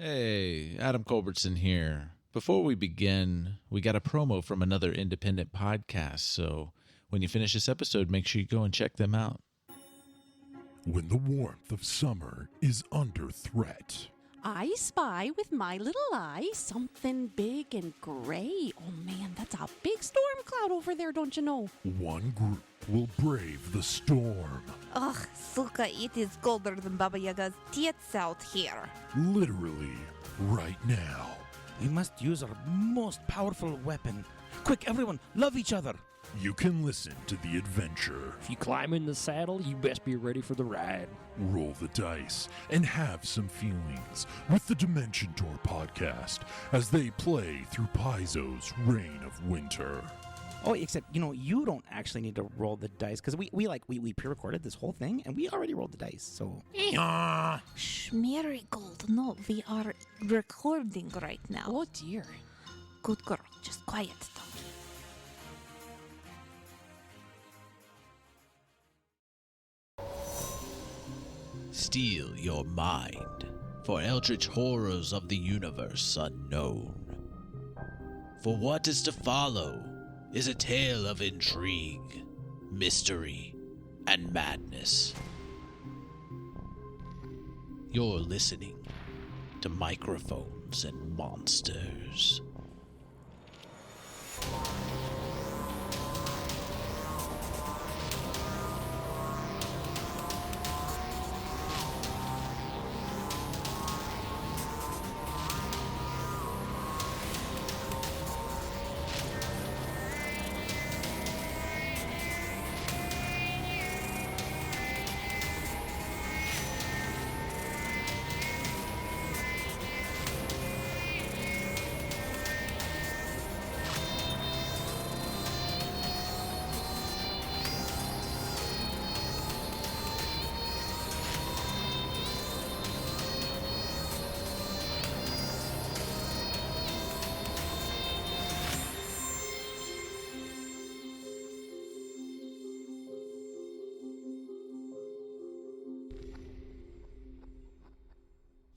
Hey, Adam Culbertson here. Before we begin, we got a promo from another independent podcast, so when you finish this episode, make sure you go and check them out. When the warmth of summer is under threat, I spy with my little eye something big and gray. Oh man, that's a big storm cloud over there, don't you know? one group will brave the storm. Ugh, Suka, it is colder than Baba Yaga's tits out here. Literally, right now. We must use our most powerful weapon. Quick, everyone, love each other. You can listen to the adventure, If you climb in the saddle, you best be ready for the ride. roll the dice, and have some feelings with the Dimension Tour podcast as they play through Paizo's Reign of Winter. Oh, except, you don't actually need to roll the dice, because we pre-recorded this whole thing, and we already rolled the dice, so... Shh, Marigold, no, we are recording right now. Oh dear. Good girl, just quiet, Stodge. Steel your mind for eldritch horrors of the universe unknown. For what is to follow is a tale of intrigue, mystery, and madness. You're listening to Microphones and Monsters.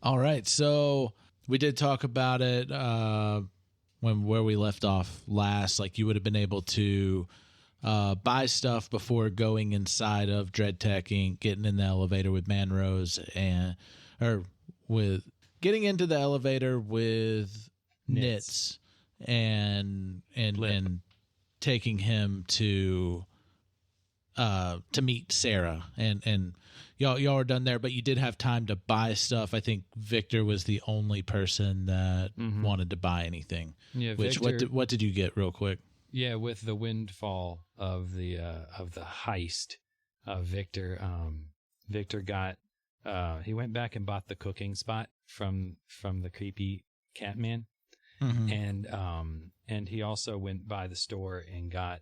All right, so we did talk about it where we left off last. Like, you would have been able to buy stuff before going inside of Dread Tech Inc., getting in the elevator with Manrose, or with getting into the elevator with Nitz and taking him to meet Sarah and y'all are done there, but you did have time to buy stuff. I think Victor was the only person that wanted to buy anything. Yeah, Which Victor, what did you get real quick? Yeah, with the windfall of the heist, Victor got he went back and bought the cooking spot from the creepy Catman, and he also went by the store and got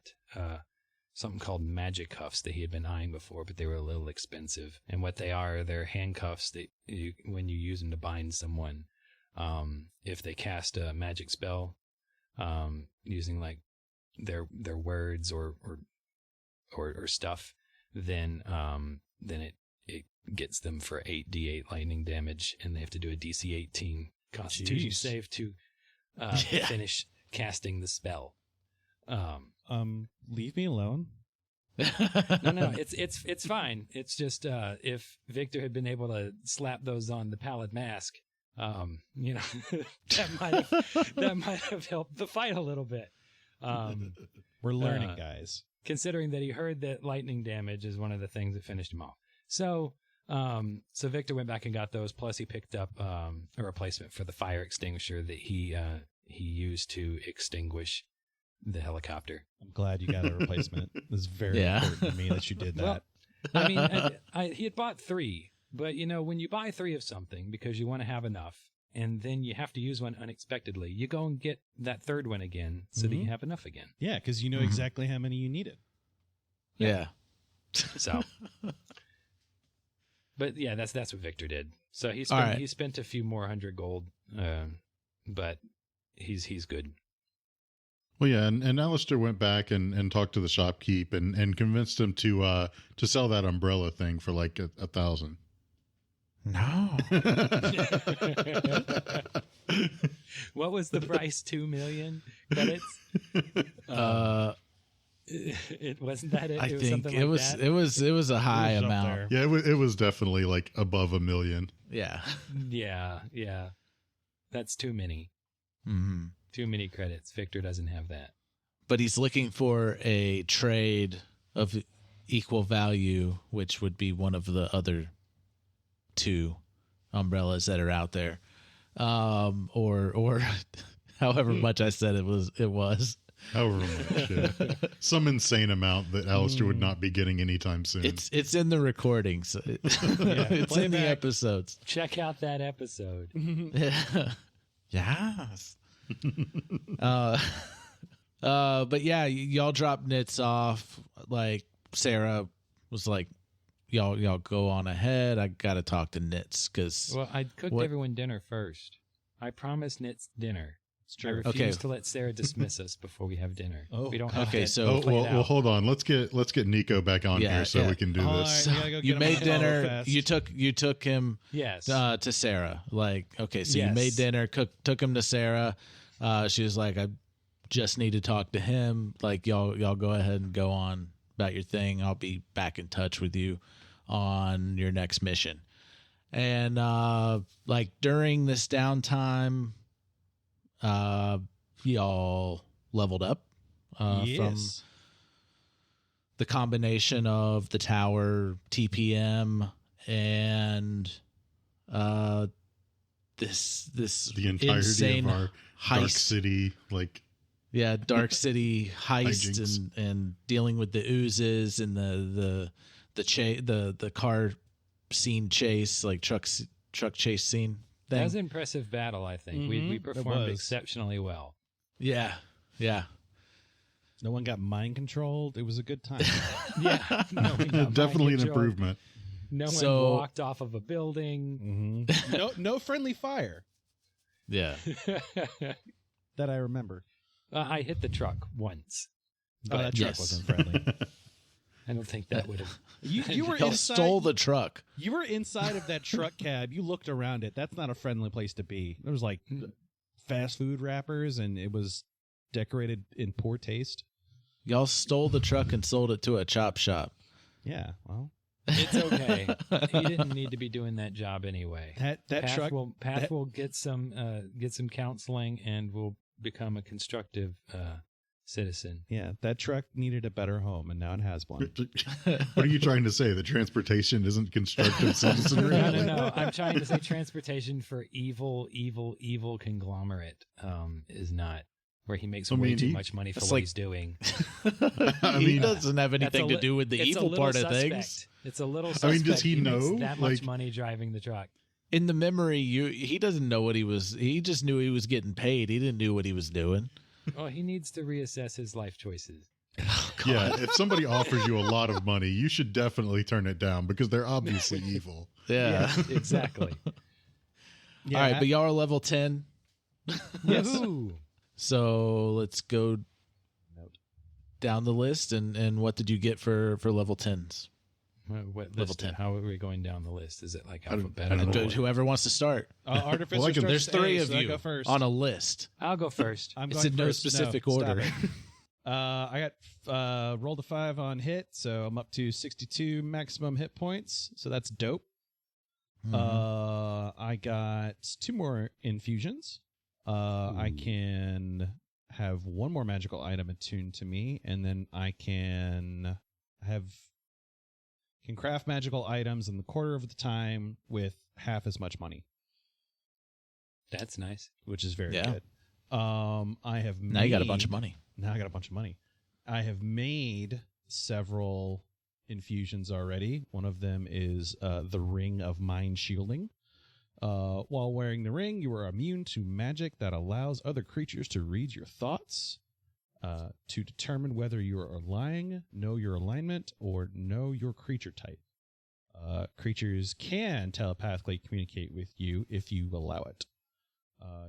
something called magic cuffs that he had been eyeing before, but they were a little expensive. And what they are, they're handcuffs that when you use them to bind someone, if they cast a magic spell, using like their words or stuff, then it gets them for 8d8 lightning damage, and they have to do a DC 18 Constitution save to finish casting the spell. Leave me alone. No, it's fine. It's just if Victor had been able to slap those on the pallid mask, that might have helped the fight a little bit. We're learning, guys. Considering that he heard that lightning damage is one of the things that finished him off. So Victor went back and got those. Plus, he picked up a replacement for the fire extinguisher that he used to extinguish the helicopter. I'm glad you got a replacement. This is very important to me that you did that. Well, I mean, he had bought 3, but when you buy 3 of something because you want to have enough, and then you have to use one unexpectedly, you go and get that third one again so that you have enough again. Yeah, because you know exactly how many you needed. Yeah. So, but yeah, that's what Victor did. So he spent a few more 100 gold, but he's good. Well, yeah, and Aleister went back and talked to the shopkeep and convinced him to sell that umbrella thing for like 1,000. No. What was the price? 2 million credits? It wasn't that it? I It was think something it like was that? it was a high up amount. there. Yeah, it was definitely like above $1 million. Yeah. Yeah. That's too many. Mm-hmm. Too many credits. Victor doesn't have that. But he's looking for a trade of equal value, which would be one of the other 2 umbrellas that are out there, or however much I said it was. However much, yeah. Some insane amount that Aleister would not be getting anytime soon. It's in the recordings. It's in the episodes. Check out that episode. Yes. But yeah, y'all dropped Nits off. Like Sarah was like, y'all go on ahead. I gotta talk to Nits because Well, I cooked everyone dinner first. I promised Nit's dinner. I refuse to let Sarah dismiss us before we have dinner. Oh, we don't have to so play it out. well, hold on. Let's get Nico back on here so we can do this. All right, we gotta go you get him made on the dinner. fast. You took him Yes. to Sarah. Like, okay, so you Yes. made dinner, took him to Sarah. She was like, I just need to talk to him. Like, y'all go ahead and go on about your thing. I'll be back in touch with you on your next mission. And like during this downtime, y'all leveled up from the combination of the tower, TPM, and this The entirety insane of our heist. Dark City, like Dark City heist Hijinks. and dealing with the oozes and the car scene chase, like truck chase scene thing. That was an impressive battle, I think. We performed exceptionally well. Yeah. No one got mind controlled. It was a good time. Yeah. No one got definitely an mind control. improvement. No So- one walked off of a building. No friendly fire Yeah. that I remember. I hit the truck once. Oh, that truck Yes. wasn't friendly. I don't think that would have. You were Y'all inside. stole the truck. You were inside of that truck cab. You looked around it. That's not a friendly place to be. There was like fast food wrappers, and it was decorated in poor taste. Y'all stole the truck and sold it to a chop shop. Yeah, well, It's okay. He didn't need to be doing that job anyway. that Path truck. will get some counseling and will become a constructive citizen. Yeah, that truck needed a better home, and now it has one. What are you trying to say? The transportation isn't constructive citizenry? No. I'm trying to say transportation for evil conglomerate is not where he makes way too much money for it's what like- he's doing. I He mean, doesn't have anything to do with the It's a evil little part of suspect. things. It's a little I suspect. mean, does he makes know? that much Like- money driving the truck? In the memory, he doesn't know what he was. He just knew he was getting paid. He didn't know what he was doing. Oh, he needs to reassess his life choices. yeah, if somebody offers you a lot of money, you should definitely turn it down because they're obviously evil. Yeah. Exactly. Yeah, All right, but y'all are level 10. Yes. So let's go down the list. And what did you get for level 10s? What Level list? 10. How are we going down the list? Is it like I don't alphabetical? know. Whoever wants to start. Artificer Well, I can- starts There's with 3 A, of so I you go first. on a list. I'll go first. I'm It's going in no first. specific stop order. it. I got rolled a 5 on hit, so I'm up to 62 maximum hit points. So that's dope. I got 2 more infusions. I can have 1 more magical item attuned to me, and then I can craft magical items in the quarter of the time with half as much money, That's nice. which is very Yeah. good. I have Now you got a bunch of money. Now I got a bunch of money. I have made several infusions already. One of them is the Ring of Mind Shielding. While wearing the ring, you are immune to magic that allows other creatures to read your thoughts, to determine whether you are lying, know your alignment, or know your creature type. Creatures can telepathically communicate with you if you allow it.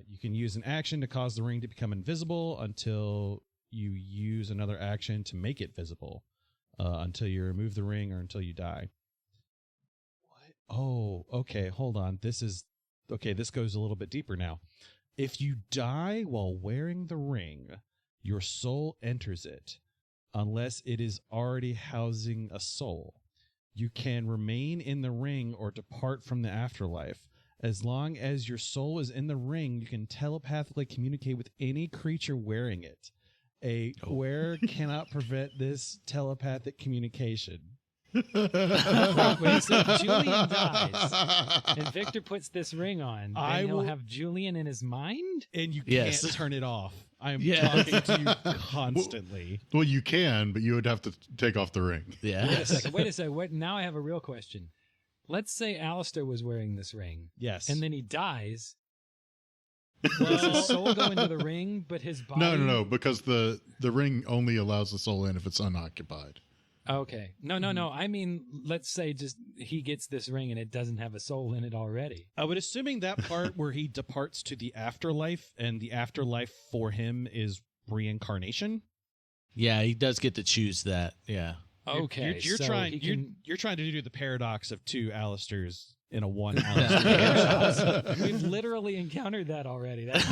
You can use an action to cause the ring to become invisible until you use another action to make it visible, until you remove the ring or until you die. What Oh, okay. Hold on. This goes a little bit deeper now. If you die while wearing the ring, your soul enters it, unless it is already housing a soul. You can remain in the ring or depart from the afterlife. As long as your soul is in the ring, you can telepathically communicate with any creature wearing it. A wearer cannot prevent this telepathic communication. Wait, so if Julian dies and Victor puts this ring on, then he'll have Julian in his mind? And you Yes. can't turn it off. I am talking to you constantly. Well, you can, but you would have to take off the ring. Yeah. Wait a second. Now I have a real question. Let's say Aleister was wearing this ring. Yes. And then he dies. Does his soul go into the ring, but his body... No, because the ring only allows the soul in if it's unoccupied. Okay. No. I mean, let's say just he gets this ring and it doesn't have a soul in it already. I would assuming that part where he departs to the afterlife, and the afterlife for him is reincarnation. Yeah, he does get to choose that. Yeah. Okay. You're so trying. he can- You're trying to do the paradox of two Aleisters in a one Aleister. We've literally encountered that already. That's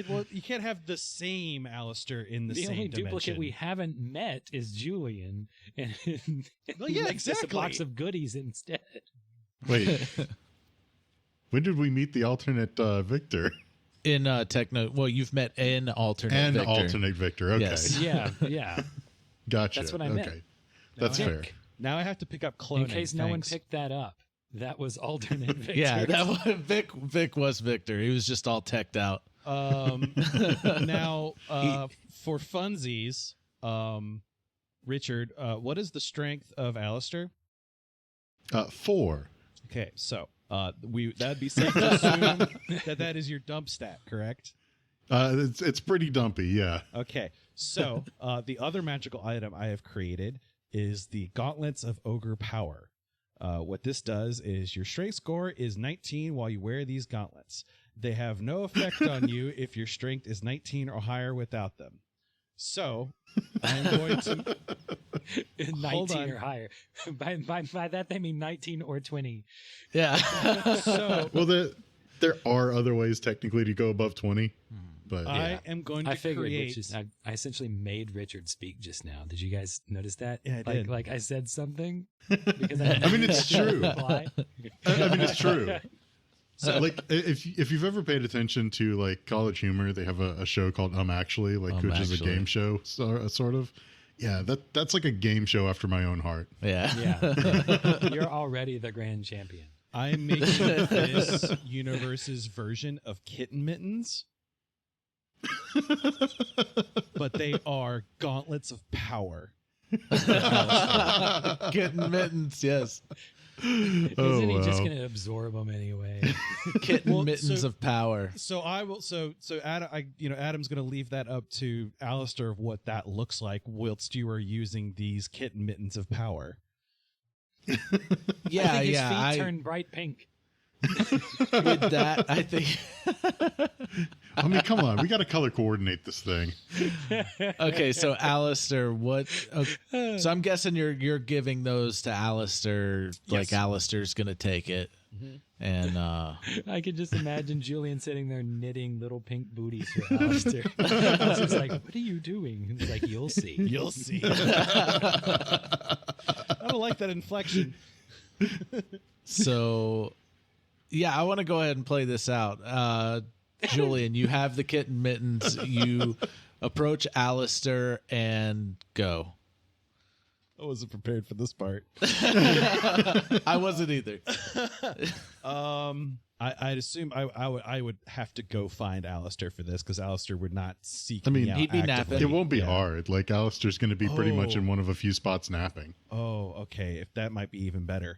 Well, you can't have the same Aleister in the the same only dimension. duplicate we haven't met is Julian, and Well, he yeah, makes us a box exactly. of goodies instead. Wait. When did we meet the alternate Victor? In Techno, well, you've met an alternate And Victor. alternate Victor. Okay. Yes. Yeah. Gotcha. That's what I meant. Okay. That's fair. Now I have to pick up cloning. In case no one Thanks. picked that up, that was alternate Victor. Yeah, that was, Vic was Victor. He was just all teched out. Now, for funsies, Richard, what is the strength of Aleister? 4. Okay, so that'd be safe to assume that is your dump stat, correct? It's pretty dumpy, yeah. Okay, so the other magical item I have created is the Gauntlets of Ogre Power. What this does is your strength score is 19 while you wear these gauntlets. They have no effect on you if your strength is 19 or higher without them. So I'm going to 19 or higher. By that they mean 19 or 20. Yeah. So Well, there are other ways technically to go above 20, but I am going to I figured, create. which is, I essentially made Richard speak just now. Did you guys notice that? Yeah, I did. Like I said something. Because I mean, it's true. reply. I mean, it's true. Like, if you've ever paid attention to like College Humor, they have a show called Actually, like which is a game show sort of. Yeah, that's like a game show after my own heart. Yeah. Yeah. You're already the grand champion. I'm making this universe's version of Kitten Mittens. But they are gauntlets of power. Kitten Mittens, yes. Isn't he just going to absorb them anyway? Kitten Mittens so- of power. So I will. So Adam, Adam's going to leave that up to Aleister of what that looks like, whilst you are using these Kitten Mittens of power. Yeah, I think his yeah. feet turn bright pink. With that, I think. I mean, come on, we got to color coordinate this thing. Okay, so Aleister, what? Okay, so I'm guessing you're giving those to Aleister. Like Aleister's gonna take it, and I could just imagine Julian sitting there knitting little pink booties for Aleister. It's just like, what are you doing? He's like, you'll see. You'll see. I don't like that inflection. so yeah, I want to go ahead and play this out. Julian, you have the Kitten Mittens. You approach Aleister and go. I wasn't prepared for this part. I wasn't either. I'd assume I would have to go find Aleister for this, because Aleister would not seek I mean, me out he'd be actively. napping. It won't be Yeah. hard. Like Aleister's going to be pretty much in one of a few spots napping. Oh, okay. If that might be even better.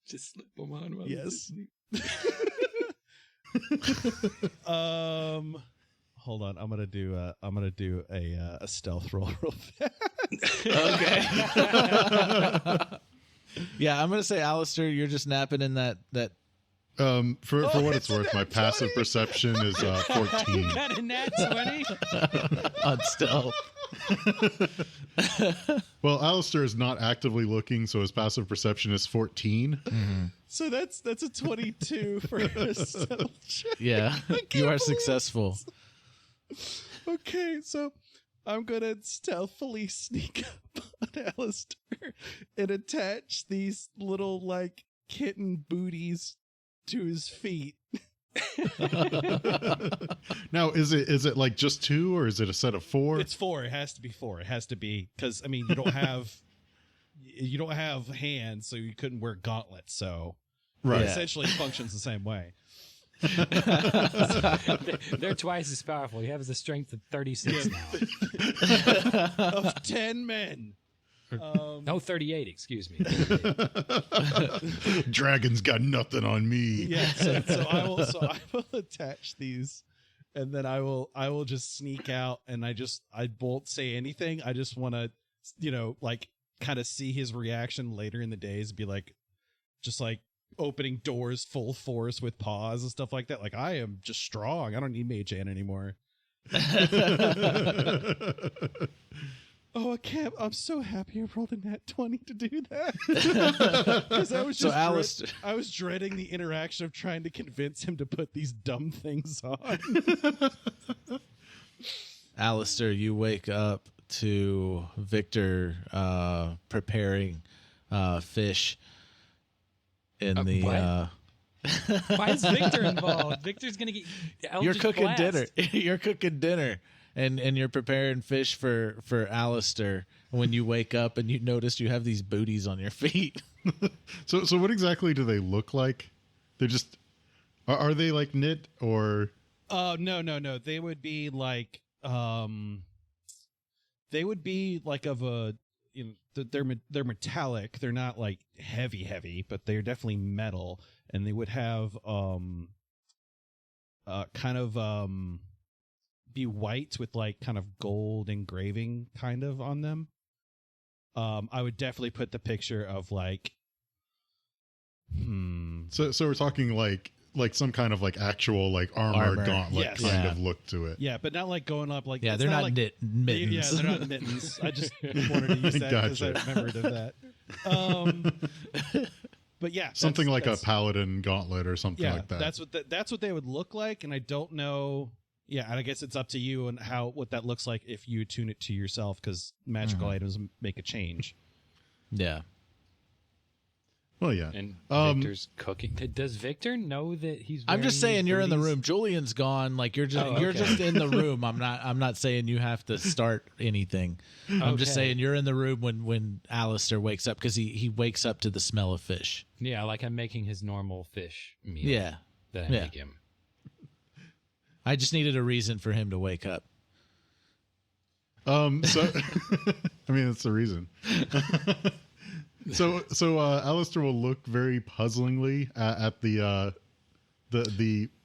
Just slip them on while Yes. he's asleep. Hold on. I'm gonna do a stealth roll real fast. Okay. Yeah, I'm gonna say, Aleister, you're just napping in that For what it's worth, my passive perception is 14. Got a nat 20? On stealth. Well, Aleister is not actively looking, so his passive perception is 14. Mm-hmm. So that's a 22 for a stealth check. Yeah, you are successful. Okay, so I'm gonna stealthily sneak up on Aleister and attach these little like kitten booties to his feet. Now, is it like just 2 or is it a set of 4? It's 4. It has to be 4. It has to be because I mean you don't have hands, so you couldn't wear gauntlets. So Right. it essentially functions the same way. They're twice as powerful. You have the strength of 36 now. Of 10 men. No, 38. Excuse me. Dragon's got nothing on me. Yeah, so I will attach these, and then I will just sneak out, and I won't say anything. I just want to, like kind of see his reaction later in the days, be like, just like opening doors full force with paws and stuff like that. Like I am just strong. I don't need Mage Hand anymore. Oh, I can't. I'm so happy I rolled a nat 20 to do that. Because I was just I was dreading the interaction of trying to convince him to put these dumb things on. Aleister, you wake up to Victor preparing fish in the what? Why is Victor involved? Victor's gonna get You're cooking blast. dinner. You're cooking dinner. And you're preparing fish for Aleister when you wake up and you notice you have these booties on your feet. So what exactly do they look like? They're just are they like knit or No. They would be like of a they're metallic. They're not like heavy, but they're definitely metal, and they would have kind of be white with like kind of gold engraving kind of on them. I would definitely put the picture of like So we're talking like some kind of like actual like armor. Gauntlet Yes. kind of look to it. Yeah, but not like going up like Yeah, it's they're not like, mittens. Yeah, they're not mittens. I just wanted to use that because I remembered of that. But yeah, Something like a paladin gauntlet or something yeah, like that. that's what they would look like, and I don't know. Yeah, and I guess it's up to you and what that looks like if you tune it to yourself, because magical items make a change. Yeah. Well, yeah. And Victor's cooking. Does Victor know that he's? I'm just saying these you're in the booties? room. Julian's gone. Like you're just in the room. I'm not saying you have to start anything. I'm just saying you're in the room when Aleister wakes up, because he wakes up to the smell of fish. Yeah, like I'm making his normal fish meal. Yeah. That I make him. I just needed a reason for him to wake up. So I mean, that's the reason. So Aleister will look very puzzlingly at the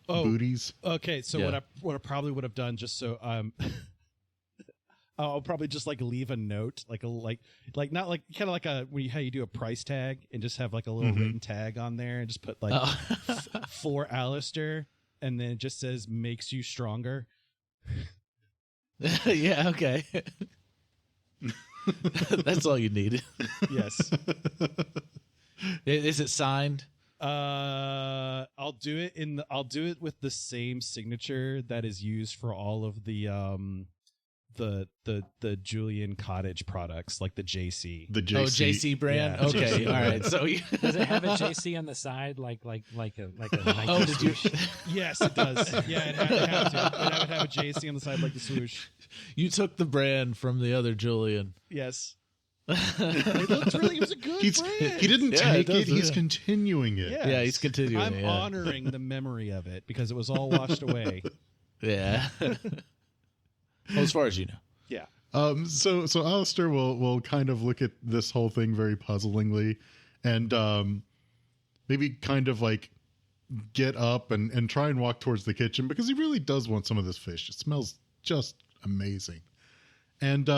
booties. Okay, so what I probably would have done, just so I'll probably just like leave a note, like not like kind of like how you do a price tag and just have like a little written tag on there and just put like for Aleister, and then it just says makes you stronger. Yeah, okay. That's all you needed. Yes. Is it signed? I'll do it with the same signature that is used for all of the Julian Cottage products, like the JC. The JC. Oh, JC brand. Yeah. Okay, all right. So Does it have a JC on the side, like a Nike did you? swoosh? Yes, it does. Yeah, it would have to. It would have a JC on the side, like the swoosh. You took the brand from the other Julian. Yes. It was a good brand. He didn't take it. He's continuing it. Yes. Yeah, he's continuing. I'm honoring the memory of it because it was all washed away. Yeah. Well, as far as you know. Yeah. So Aleister will kind of look at this whole thing very puzzlingly, and maybe kind of like get up and try and walk towards the kitchen, because he really does want some of this fish. It smells just amazing. And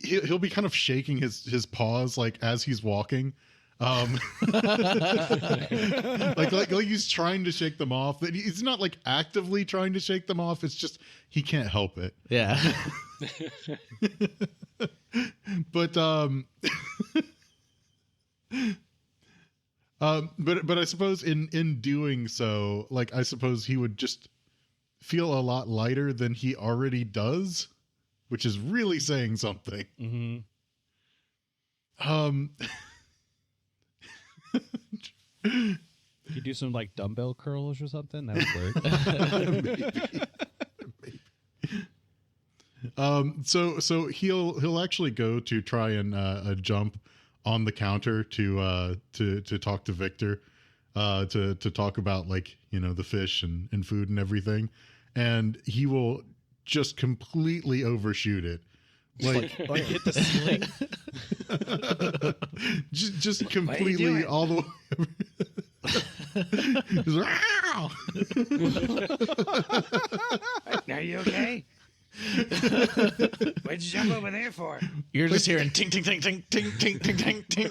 he'll be kind of shaking his paws like as he's walking, like he's trying to shake them off. He's not like actively trying to shake them off. It's just he can't help it. Yeah. But but I suppose in doing so, like I suppose he would just feel a lot lighter than he already does, which is really saying something. Mm-hmm. You do some like dumbbell curls or something, that would work. So he'll actually go to try and jump on the counter to talk to Victor, to talk about, like, you know, the fish and food and everything, and he will just completely overshoot it. Like hit the ceiling. just completely all the way over. Are you okay? What'd you jump over there for? You're just hearing ting ting ting ting ting ting ting ting ting.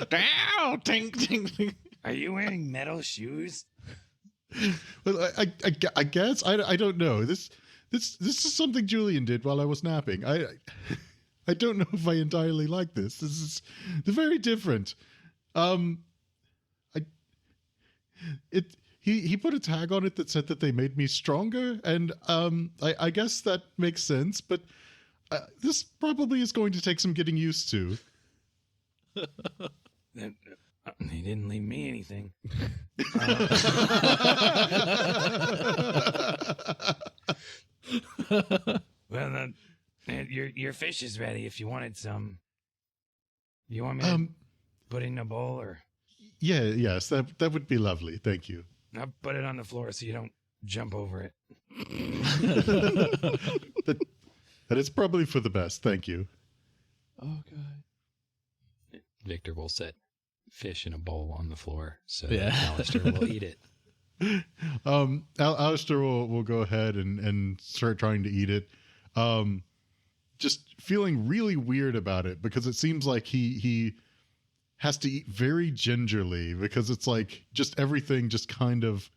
Down ting ting ting. Are you wearing metal shoes? Well, I guess I don't know. This is something Julian did while I was napping. I don't know if I entirely like this. This is very different. He put a tag on it that said that they made me stronger, and I guess that makes sense. But this probably is going to take some getting used to. He didn't leave me anything. Well, your fish is ready. If you wanted some, you want me to put it in a bowl, or? Yes, that would be lovely. Thank you. I'll put it on the floor so you don't jump over it. That is probably for the best. Thank you. Oh God. Victor will set fish in a bowl on the floor so Yeah. Aleister will eat it. Aleister will go ahead and start trying to eat it. Just feeling really weird about it, because it seems like he has to eat very gingerly, because it's like just everything just kind of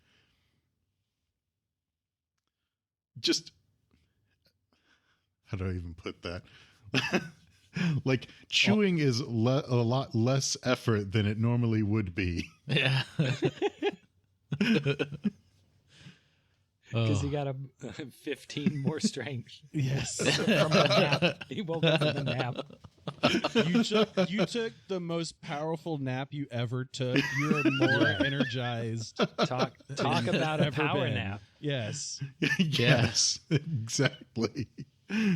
just, how do I even put that? Like chewing is a lot less effort than it normally would be. Yeah. Because he got a 15 more strength. Yes. From a nap. He woke up from a nap. You took the most powerful nap you ever took. You're more energized. Talk about a power nap. Yes. Yes, exactly.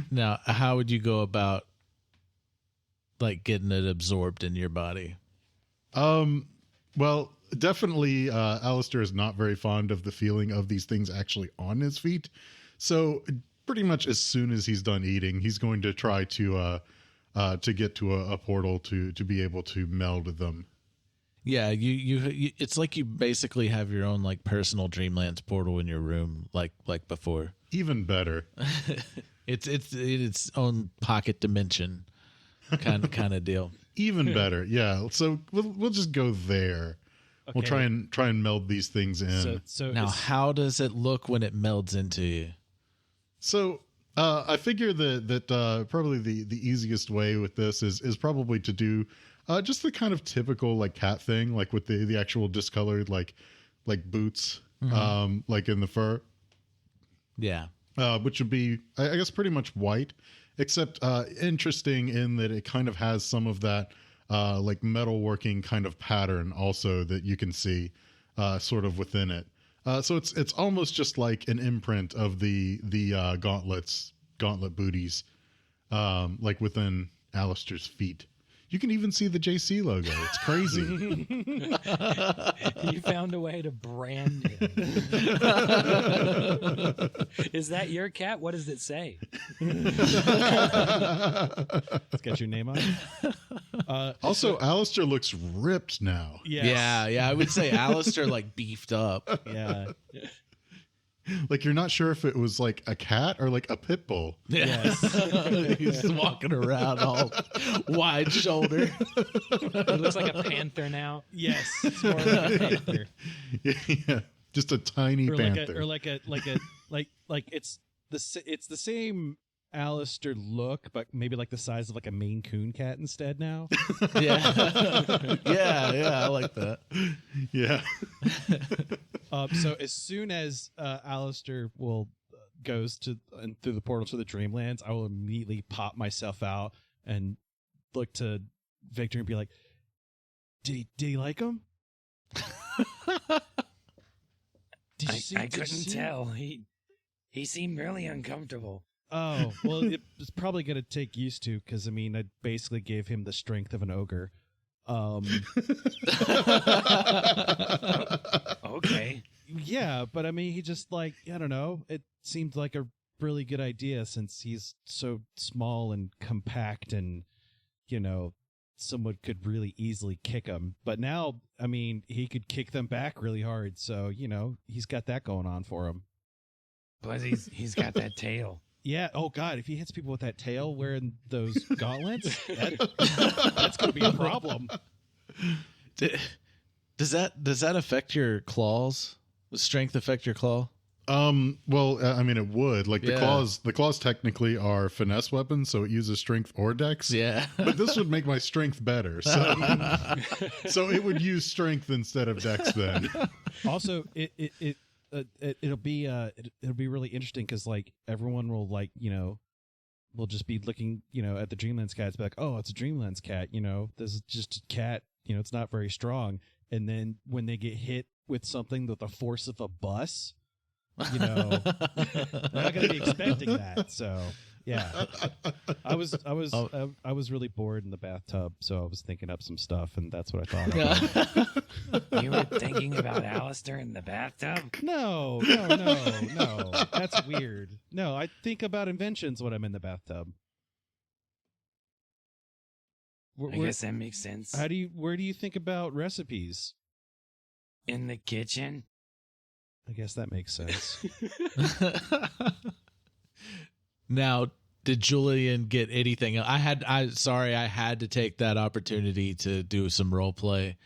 Now, how would you go about like getting it absorbed in your body? Well, definitely Aleister is not very fond of the feeling of these things actually on his feet. So pretty much as soon as he's done eating, he's going to try to get to a portal to be able to meld them. Yeah, you it's like you basically have your own like personal Dreamlands portal in your room, like before. Even better. It's its own pocket dimension kind of deal. Even better. Yeah. So we'll just go there. Okay. We'll try and meld these things in. So now, how does it look when it melds into you? So I figure that probably the easiest way with this is probably to do just the kind of typical like cat thing, like with the actual discolored like boots, like in the fur. Yeah. Which would be, I guess, pretty much white, except interesting in that it kind of has some of that like metalworking kind of pattern also that you can see sort of within it. So it's almost just like an imprint of the gauntlet booties, like within Aleister's feet. You can even see the JC logo. It's crazy. You found a way to brand him. Is that your cat? What does it say? It's got your name on it. Also, Aleister looks ripped now. Yes. Yeah. I would say Aleister like beefed up. Yeah. Like you're not sure if it was like a cat or like a pit bull. Yes. He's walking around all wide shoulder. It looks like a panther now. Yes, it's more like a panther. Yeah, just a tiny panther. Like it's the same Aleister look, but maybe like the size of like a Maine Coon cat instead now. Yeah. yeah, I like that. Yeah. So as soon as Aleister goes to and through the portal to the Dreamlands, I will immediately pop myself out and look to Victor and be like, "Did he like him? I couldn't tell. He seemed really uncomfortable. Oh, well, it's probably going to take used to because, I mean, I basically gave him the strength of an ogre. Okay. Yeah, but I mean, he just like, I don't know, it seemed like a really good idea since he's so small and compact and, you know, someone could really easily kick him. But now, I mean, he could kick them back really hard. So, you know, he's got that going on for him. Plus, he's got that tail. Yeah. Oh God, if he hits people with that tail wearing those gauntlets, that's going to be a problem. Does that affect your claws? Does strength affect your claw? Well, I mean, it would. Like the claws technically are finesse weapons, so it uses strength or dex. Yeah. But this would make my strength better. So, so it would use strength instead of dex then. Also, it'll be really interesting because like everyone will like, you know, will just be looking, you know, at the Dreamlands cat. It's like, oh, it's a Dreamlands cat. You know, this is just a cat. You know, it's not very strong. And then when they get hit with something with the force of a bus, you know, they're not going to be expecting that. So yeah, I was really bored in the bathtub, so I was thinking up some stuff, and that's what I thought about. You were thinking about Aleister in the bathtub? No. That's weird. No, I think about inventions when I'm in the bathtub. I guess that makes sense. Where do you think about recipes? In the kitchen? I guess that makes sense. Now, did Julian get anything? I had to take that opportunity to do some role play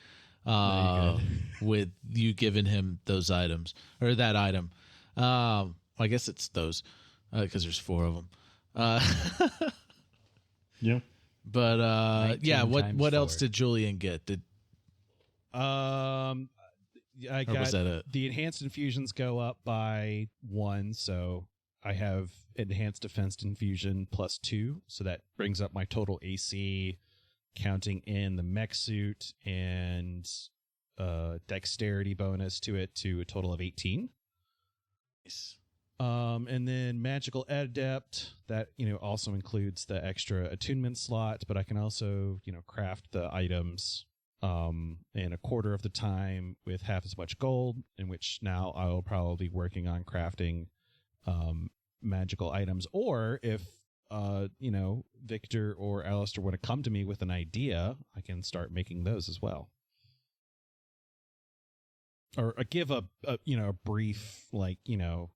with you giving him those items or that item. I guess it's those because there's 4 of them. Yeah. But yeah, what else did Julian get? I got the enhanced infusions go up by 1, so I have enhanced defense infusion +2, so that brings up my total AC, counting in the mech suit and dexterity bonus to it, to a total of 18. Nice. And then magical adept, that, you know, also includes the extra attunement slot, but I can also, you know, craft the items in a quarter of the time with half as much gold, in which now I will probably be working on crafting magical items. Or if you know, Victor or Aleister want to come to me with an idea, I can start making those as well. Or give a you know, a brief, like, you know,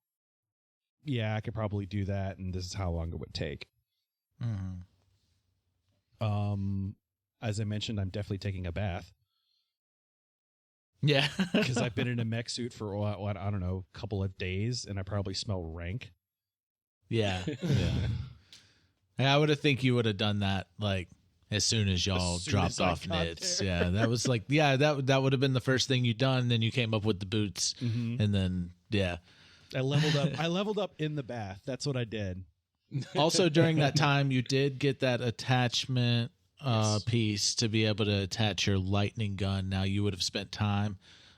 yeah, I could probably do that, and this is how long it would take. Mm-hmm. As I mentioned, I'm definitely taking a bath. Yeah. Because I've been in a mech suit for, what, I don't know, a couple of days, and I probably smell rank. Yeah. I would have think you would have done that, like, as soon as y'all dropped off knits. Yeah, that was like, yeah, that would have been the first thing you'd done. Then you came up with the boots, and then, yeah. I leveled up in the bath. That's what I did. Also, during that time, you did get that attachment piece to be able to attach your lightning gun. Now, you would have spent time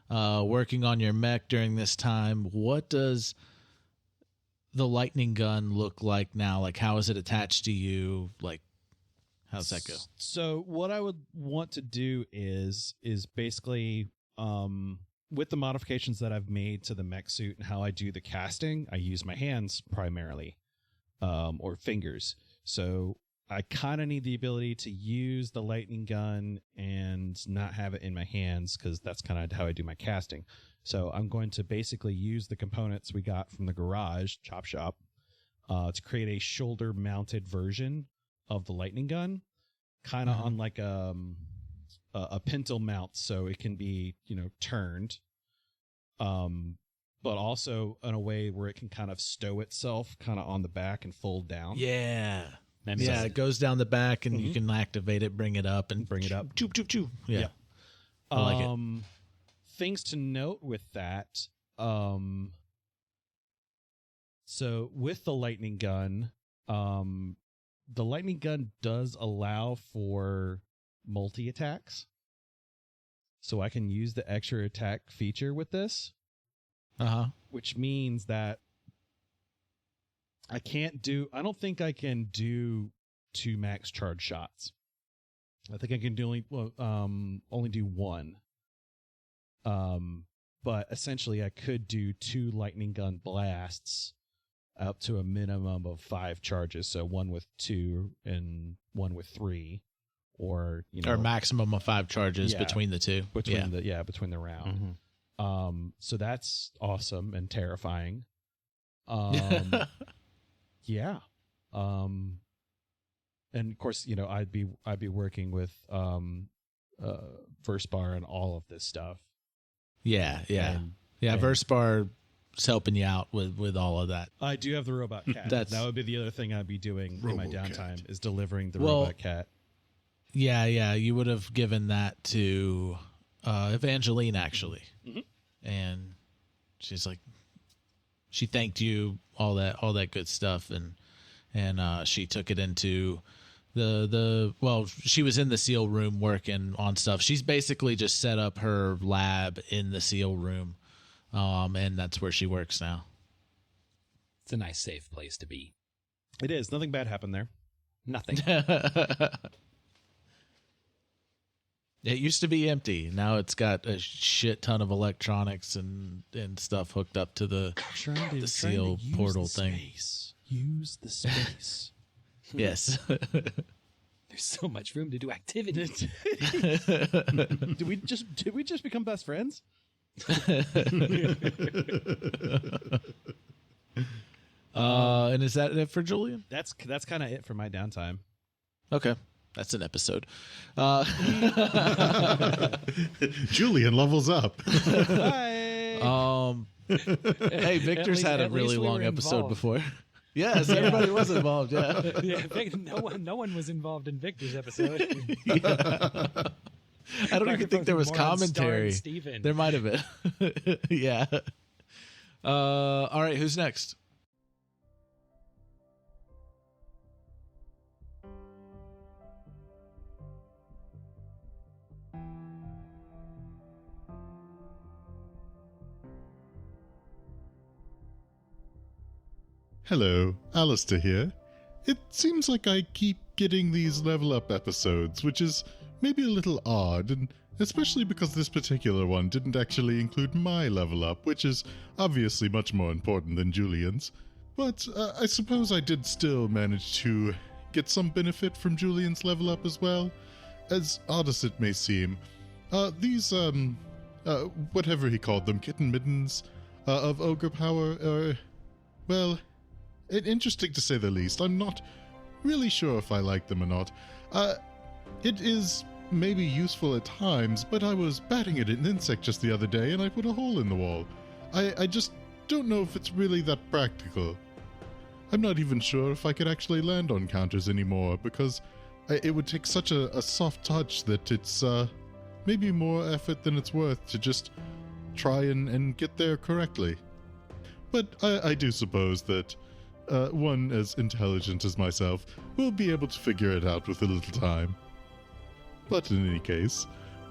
working on your mech during this time. What does the lightning gun look like now? Like, how is it attached to you? Like, how's that go? So what I would want to do is basically, with the modifications that I've made to the mech suit and how I do the casting, I use my hands primarily, or fingers. So I kind of need the ability to use the lightning gun and not have it in my hands, because that's kind of how I do my casting. So I'm going to basically use the components we got from the garage chop shop to create a shoulder-mounted version of the lightning gun, kind of on like a pintle mount, so it can be, turned, but also in a way where it can kind of stow itself kind of on the back and fold down. Yeah. It goes down the back, and you can activate it, bring it up, and bring it up. Choo, choo, choo. Yeah. Yep. I like it. Things to note with that. So with the lightning gun does allow for multi-attacks. So I can use the extra attack feature with this. Which means that I don't think I can do 2 max charge shots. I think I can do only do 1. But essentially I could do 2 lightning gun blasts up to a minimum of 5 charges. So 1 with 2 and 1 with 3, or maximum of 5 charges between the two. Between the round. So that's awesome and terrifying. Yeah. And of course, I'd be working with Versbar and all of this stuff. Yeah. Versbar's helping you out with all of that. I do have the robot cat. That would be the other thing I'd be doing in my downtime, is delivering the robot cat. Yeah. You would have given that to Evangeline, actually. And she's like, she thanked you, all that good stuff, and she took it into she was in the seal room working on stuff. She's basically just set up her lab in the seal room, and that's where she works now. It's a nice, safe place to be. It is. Nothing bad happened there. Nothing. It used to be empty. Now it's got a shit ton of electronics and stuff hooked up to the seal portal thing. Use the space. Yes. There's so much room to do activities. Did we just become best friends? And is that it for Julian? That's kind of it for my downtime. Okay. That's an episode. Julian levels up. Hi. Hey, Victor's had a really long episode before. Yes, everybody was involved. Yeah. No one was involved in Victor's episode. I don't even think there was commentary. There might have been. Yeah. All right, who's next? Hello, Aleister here. It seems like I keep getting these level up episodes, which is maybe a little odd, and especially because this particular one didn't actually include my level up, which is obviously much more important than Julian's. But I suppose I did still manage to get some benefit from Julian's level up as well. As odd as it may seem, these, whatever he called them, Kitten Mittens, of Ogre power are, well, interesting to say the least. I'm not really sure if I like them or not. It is maybe useful at times, but I was batting at an insect just the other day and I put a hole in the wall. I just don't know if it's really that practical. I'm not even sure if I could actually land on counters anymore, because it would take such a soft touch that it's maybe more effort than it's worth to just try and get there correctly. But I do suppose that one as intelligent as myself will be able to figure it out with a little time. But in any case,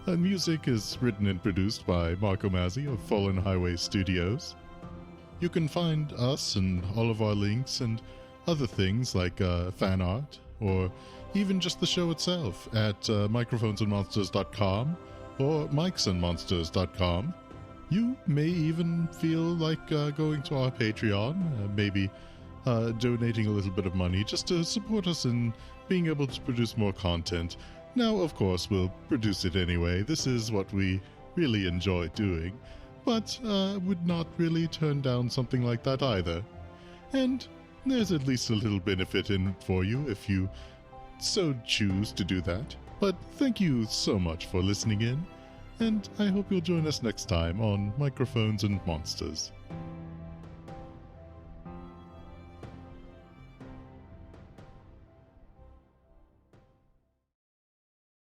music is written and produced by Marco Mazzei of Fallen Highway Studios. You can find us and all of our links and other things like fan art, or even just the show itself at microphonesandmonsters.com or micsandmonsters.com. You may even feel like going to our Patreon, maybe donating a little bit of money just to support us in being able to produce more content. Now, of course, we'll produce it anyway. This is what we really enjoy doing. but would not really turn down something like that either. And there's at least a little benefit in it for you if you so choose to do that. But thank you so much for listening in, and I hope you'll join us next time on Microphones and Monsters.